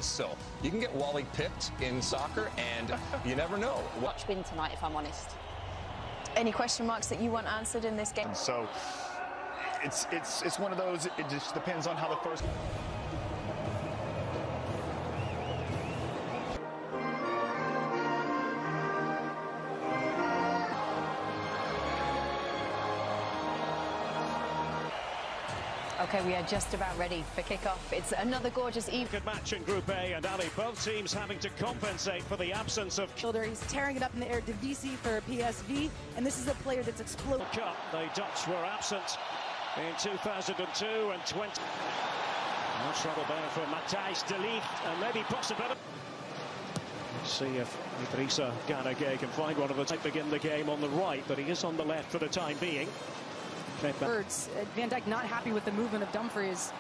So you can get Wally pipped in soccer, and you never know. Watch win tonight, if I'm honest. Any question marks that you want answered in this game? So it's one of those. It just depends on how the first. Okay, we are just about ready for kickoff. It's another gorgeous evening. Good match in Group A, and Ali, both teams having to compensate for the absence of Shoulder. He's tearing it up in the air. Divisi for PSV, and this is a player that's exploded. Cup. The Dutch were absent in 2002 and 20. No trouble there for Matthijs de Ligt, and maybe possibility. Let's see if Idrissa Gana Gueye can find one of the type begin the game on the right, but he is on the left for the time being. Birds. Van Dijk not happy with the movement of Dumfries.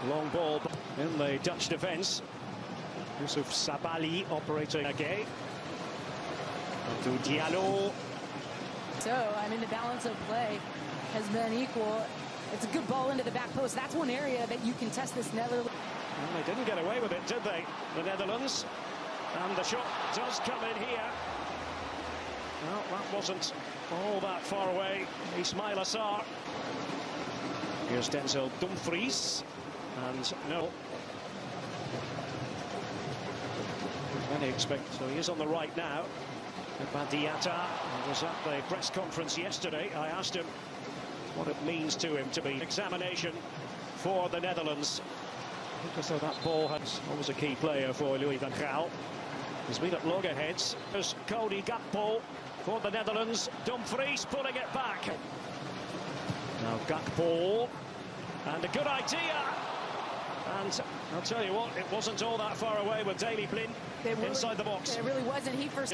Long ball in the Dutch defence. Yusuf Sabali operating again. To Diallo. So, I mean, the balance of play has been equal. It's a good ball into the back post. That's one area that you can test this Netherlands. Well, they didn't get away with it, did they? The Netherlands. And the shot does come in here. Well, that wasn't all that far away. Ismail Assar. Here's Denzel Dumfries. And no. Many expect, so he is on the right now. Badiata was at the press conference yesterday. I asked him what it means to him to be examination for the Netherlands. Because that ball has always a key player for Louis van Gaal. He's been at loggerheads. There's Cody Gakpo for the Netherlands. Dumfries pulling it back. Now Gakpo. And a good idea. And I'll tell you what, it wasn't all that far away with Daley Blind inside the box. It really wasn't. He first.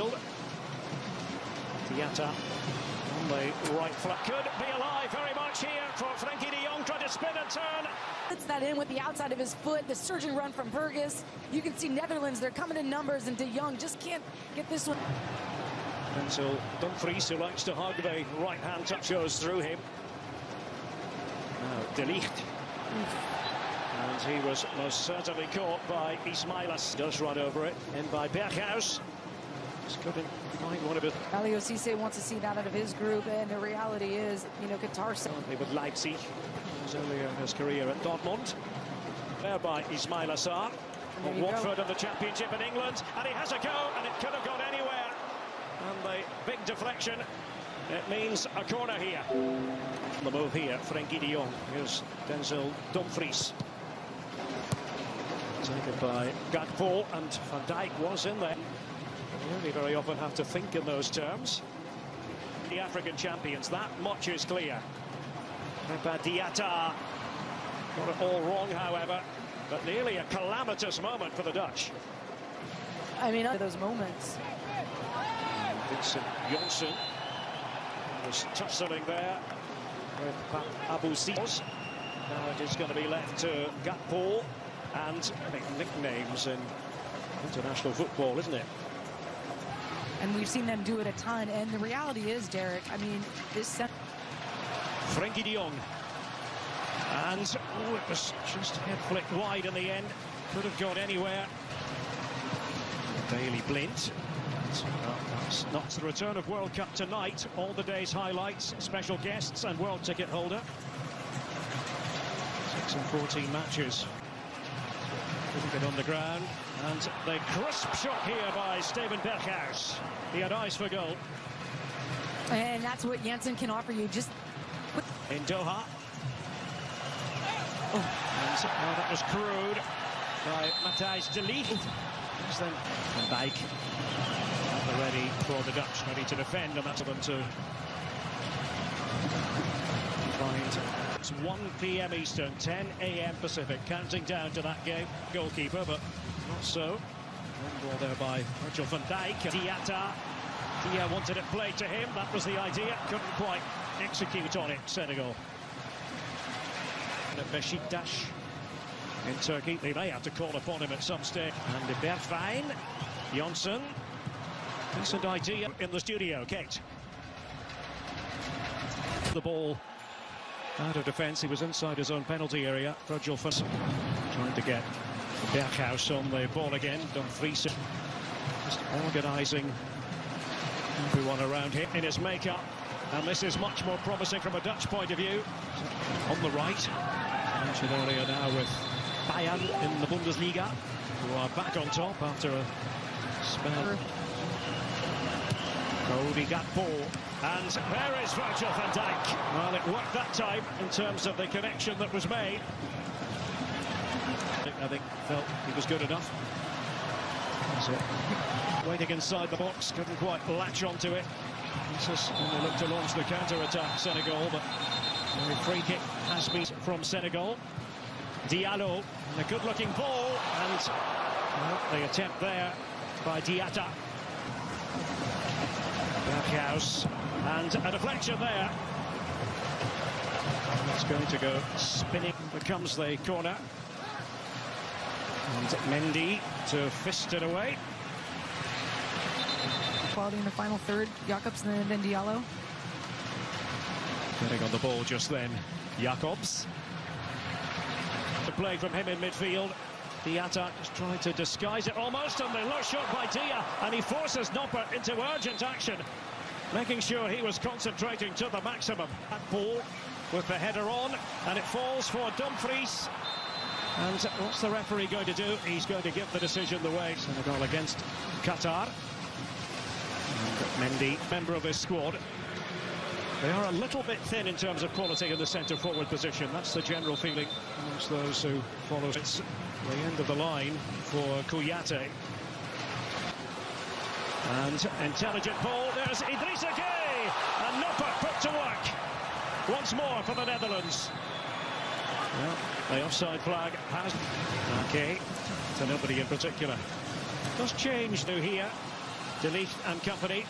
Tiata on the right flank. Could be alive very much here for Frenkie de Jong, trying to spin and turn. Puts that in with the outside of his foot. The surging run from Burgess. You can see Netherlands, they're coming in numbers, and de Jong just can't get this one. Denzel Dumfries, who likes to hug the right-hand touch, goes through him. Now De Ligt. And he was most certainly caught by Ismailas. Does run over it. In by Berghuis. Just couldn't find one of it. Aliou Cisse wants to see that out of his group, and the reality is, you know, Qatar. With Leipzig. He was earlier in his career at Dortmund. There by Ismail Assar. Watford in the Championship in England. And he has a go, and it could have gone anywhere. And the big deflection. It means a corner here. The move here, Frenkie de Jong. Here's Denzel Dumfries. Taken by Gakpo, and Van Dijk was in there. You only very often have to think in those terms. The African champions, that much is clear. Badiata got it all wrong, however, but nearly a calamitous moment for the Dutch. I mean, those moments. Vincent Janssen was tussling there with Abu Sios. Now it is going to be left to Gakpo, and I think nicknames in international football, isn't it? And we've seen them do it a ton, and the reality is, Derek, I mean, this... Frenkie de Jong. And oh, it was just head flicked wide in the end. Could have gone anywhere. Daley Blind. That's not the return of World Cup tonight. All the day's highlights, special guests and world ticket holder. 6 and 14 matches. Couldn't get on the ground. And the crisp shot here by Steven Berghuis. He had eyes for goal. And that's what Janssen can offer you. Just in Doha. Oh, and that was crude by Matthijs de Ligt. Then Van Dijk ready for the Dutch, ready to defend, and that's for them to find. It's 1 p.m. Eastern, 10 a.m. Pacific, counting down to that game. Goalkeeper, but not so. One ball there by Virgil van Dijk. Diata. Dia wanted it played to him. That was the idea. Couldn't quite execute on it, Senegal. And at Beşiktaş in Turkey, they may have to call upon him at some stage. And de Bergwijn, Janssen. Decent idea in the studio, Kate. The ball out of defence. He was inside his own penalty area. Virgil van trying to get Berghuis on the ball again. Dumfries just organising everyone around him in his makeup. And this is much more promising from a Dutch point of view. On the right, mentioned earlier now with Bayern in the Bundesliga, who are back on top after a spell. Cody Gakpo, and there is Virgil van Dijk. Well, it worked that time in terms of the connection that was made. I think felt he was good enough. That's it. Waiting inside the box, couldn't quite latch onto it. They look to launch the counter-attack, Senegal, but the free kick has been from Senegal. Diallo, and a good-looking ball, and well, the attempt there by Diatta. Berghuis, and a deflection there. It's going to go spinning. Becomes the corner. And Mendy to fist it away. Quality in the final third. Jacobs and then Diallo. Getting on the ball just then, Jacobs. The play from him in midfield. Diatta just trying to disguise it almost, and the low shot by Dia, and he forces Noppert into urgent action, making sure he was concentrating to the maximum. That ball with the header on, and it falls for Dumfries. And what's the referee going to do? He's going to give the decision the way. Senegal against Qatar. And Mendy, member of his squad. They are a little bit thin in terms of quality in the centre-forward position. That's the general feeling amongst those who follow. It's the end of the line for Kouyaté. And intelligent ball. There's Idrissa Gueye. And Noppert put to work. Once more for the Netherlands. Well, the offside flag has... Okay, to nobody in particular. Does change now here. De Ligt and company.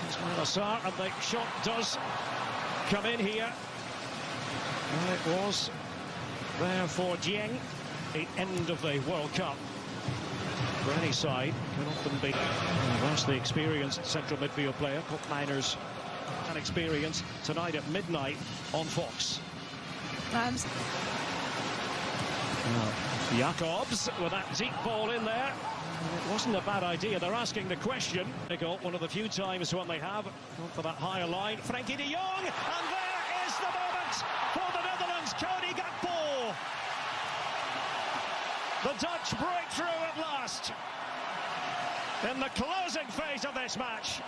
Ismail Assar, and the shot does come in here. Well, it was there for Dieng. The end of the World Cup for any side can often be a vastly experienced central midfield player. Cup Miners an experience tonight at midnight on Fox. Jacobs with that deep ball in there. It wasn't a bad idea. They're asking the question. They got one of the few times when they have gone for that higher line. Frankie de Jong, and there is the moment for the Netherlands. Cody Gakpo. The Dutch break through at last in the closing phase of this match.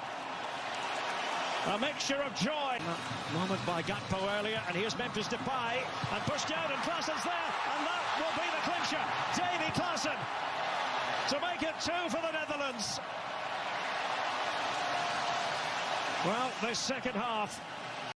A mixture of joy. Moment by Gakpo earlier, and here's Memphis Depay, and pushed out, and Klaasen's there, and that will be the clincher. Davy Klaasen to make it 2 for the Netherlands. Well, this second half